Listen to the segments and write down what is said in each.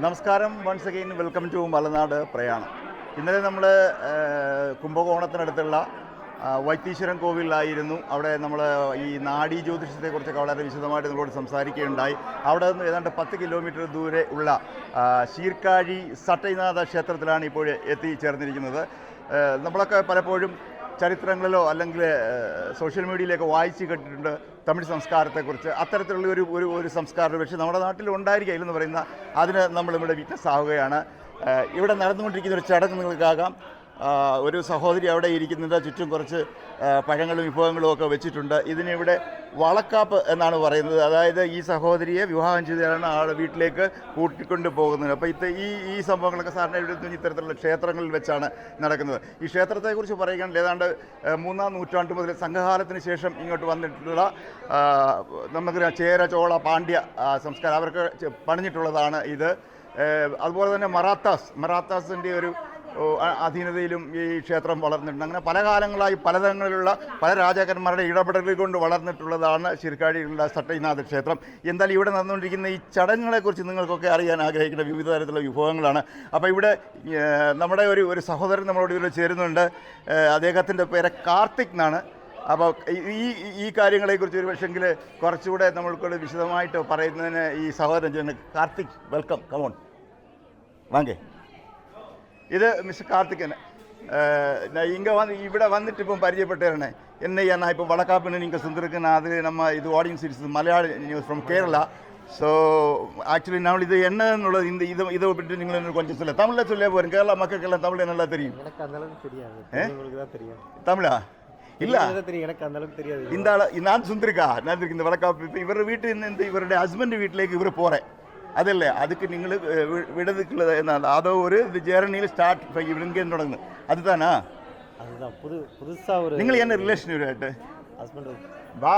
നമസ്കാരം. Once again welcome to മലനാട് പ്രയാണം. ഇന്നലെ നമ്മൾ കുംഭകോണത്തിനടുത്തുള്ള വൈത്തീശ്വരൻ കോവിലായിരുന്നു. അവിടെ നമ്മൾ ഈ നാഡീ ജ്യോതിഷത്തെക്കുറിച്ചൊക്കെ വളരെ വിശദമായിട്ട് നമ്മളോട് സംസാരിക്കുകയുണ്ടായി. അവിടെ നിന്ന് ഏതാണ്ട് 10 കിലോമീറ്റർ ദൂരെ ഉള്ള ശീർക്കാഴി സട്ടൈനാഥ ക്ഷേത്രത്തിലാണ് ഇപ്പോൾ എത്തിച്ചേർന്നിരിക്കുന്നത്. നമ്മളൊക്കെ പലപ്പോഴും ചരിത്രങ്ങളിലോ അല്ലെങ്കിൽ സോഷ്യൽ മീഡിയയിലൊക്കെ വായിച്ച് കേട്ടിട്ടുണ്ട് തമിഴ് സംസ്കാരത്തെക്കുറിച്ച്. അത്തരത്തിലുള്ള ഒരു സംസ്കാരം പക്ഷേ നമ്മുടെ നാട്ടിൽ ഉണ്ടായിരിക്കില്ലെന്ന് പറയുന്ന അതിന് നമ്മളിവിടെ വിറ്റ്നസ് ആവുകയാണ്. ഇവിടെ നടന്നുകൊണ്ടിരിക്കുന്ന ഒരു ചടങ്ങ് നിങ്ങൾക്കാകാം. ഒരു സഹോദരി അവിടെ ഇരിക്കുന്നുണ്ട്. ചുറ്റും കുറച്ച് പഴങ്ങളും വിഭവങ്ങളും ഒക്കെ വെച്ചിട്ടുണ്ട്. ഇതിനിവിടെ വളക്കാപ്പ് എന്നാണ് പറയുന്നത്. അതായത് ഈ സഹോദരിയെ വിവാഹം ചെയ്താണ് ആളുടെ വീട്ടിലേക്ക് കൂട്ടിക്കൊണ്ട് പോകുന്നത്. അപ്പോൾ ഈ സംഭവങ്ങളൊക്കെ സാറിന് ഇവിടെ ഇത്തരത്തിലുള്ള ക്ഷേത്രങ്ങളിൽ വെച്ചാണ് നടക്കുന്നത്. ഈ ക്ഷേത്രത്തെക്കുറിച്ച് പറയുകയാണെങ്കിൽ ഏതാണ്ട് 3-ാം നൂറ്റാണ്ട് മുതൽ സംഘകാലത്തിന് ശേഷം ഇങ്ങോട്ട് വന്നിട്ടുള്ള നമുക്ക് ചേര, ചോള, പാണ്ഡ്യ സംസ്കാരം അവർക്ക് പണിഞ്ഞിട്ടുള്ളതാണ് ഇത്. അതുപോലെ തന്നെ മറാത്താസിൻ്റെ ഒരു അധീനതയിലും ഈ ക്ഷേത്രം വളർന്നിട്ടുണ്ട്. അങ്ങനെ പല കാലങ്ങളായി പലതരങ്ങളിലുള്ള പല രാജാക്കന്മാരുടെ ഇടപെടലുകൾ കൊണ്ട് വളർന്നിട്ടുള്ളതാണ് ശീർക്കാഴിയിലുള്ള സട്ടൈനാഥ ക്ഷേത്രം. എന്തായാലും ഇവിടെ നടന്നുകൊണ്ടിരിക്കുന്ന ഈ ചടങ്ങുകളെക്കുറിച്ച് നിങ്ങൾക്കൊക്കെ അറിയാൻ ആഗ്രഹിക്കുന്ന വിവിധ തരത്തിലുള്ള വിഭവങ്ങളാണ്. അപ്പോൾ ഇവിടെ നമ്മുടെ ഒരു സഹോദരൻ നമ്മളോട് ഇതിൽ ചേരുന്നുണ്ട്. അദ്ദേഹത്തിൻ്റെ പേര് കാർത്തിക് എന്നാണ്. അപ്പോൾ ഈ കാര്യങ്ങളെക്കുറിച്ച് ഒരു പക്ഷെങ്കിൽ കുറച്ചുകൂടെ നമ്മൾക്കൂടെ വിശദമായിട്ട് പറയുന്നതിന് ഈ സഹോദരൻ കാർത്തിക്, വെൽക്കം, കമോൺ വാങ്ങേ. இது மிஸ்டர் கார்த்திகன். நான் இங்கே ഇവിടെ വന്നിട്ട് ഇപ്പം പരിചയപ്പെട്ടേരണേ. என்னையா நான் இப்போ வளக்காப்புன்னு நீங்கள் சொல்லிருக்கேன். அது நம்ம இது ஆடியன்ஸ் இட்ஸ் மலையாள news from Kerala. So actually நம்ம இது என்னன்னுള്ളത് இதை பற்றி நீங்கள் எனக்கு கொஞ்சம் சொல்ல தமிழில் சொல்ல போகிறேன். கேரளா மக்களுக்கெல்லாம் தமிழ் நல்லா தெரியும். எனக்கு அந்த அளவுக்கு தெரியாது. தமிழா இல்லை எனக்கு அந்த அளவுக்கு தெரியாது. இந்த நான் சுந்தரிக்கா நான் இந்த வளக்காப்பு இப்போ இவരുടെ வீட்டில் இந்த இவருடைய ஹஸ்பண்ட் வீட்டிലേക്ക് ഇവർ പോகிறேன். അതല്ലേ അതുക്ക് നിങ്ങൾ വിടതുക്കുള്ളത് എന്നാണ്. അതോ ഒരു ജേർണിയിൽ സ്റ്റാർട്ട് ഇവിടെങ്കിലും തുടങ്ങുന്നത് അത് താനാ? നിങ്ങൾ എന്നെ റിലേഷൻ ഇവരായിട്ട് വാ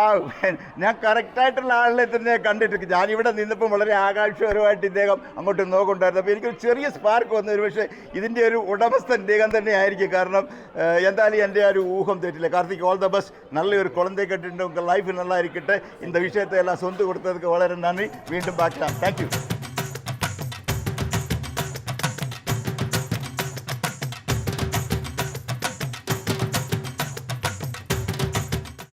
ഞാൻ കറക്റ്റായിട്ടുള്ള ആളിനെ തന്നെ കണ്ടിട്ട് ഞാനിവിടെ നിന്നപ്പോൾ വളരെ ആകാംക്ഷപരമായിട്ട് ഇദ്ദേഹം അങ്ങോട്ട് നോക്കുന്നുണ്ടായിരുന്നു. അപ്പോൾ എനിക്കൊരു ചെറിയ സ്പാർക്ക് വന്നു. ഒരു പക്ഷേ ഇതിൻ്റെ ഒരു ഉടമസ്ഥൻ ഇദ്ദേഹം തന്നെ ആയിരിക്കും. കാരണം എന്തായാലും എൻ്റെ ആ ഒരു ഊഹം തെറ്റില്ല. Karthik, all the best. നല്ലൊരു കുളന്തേ കെട്ടിട്ട് ലൈഫ് നല്ലതായിരിക്കട്ടെ. இந்த விஷயத்தை எல்லாம் சொந்து கொடுத்ததுக்கு വളരെ നന്ദി. വീണ്ടും பார்க்கலாம். Thank you.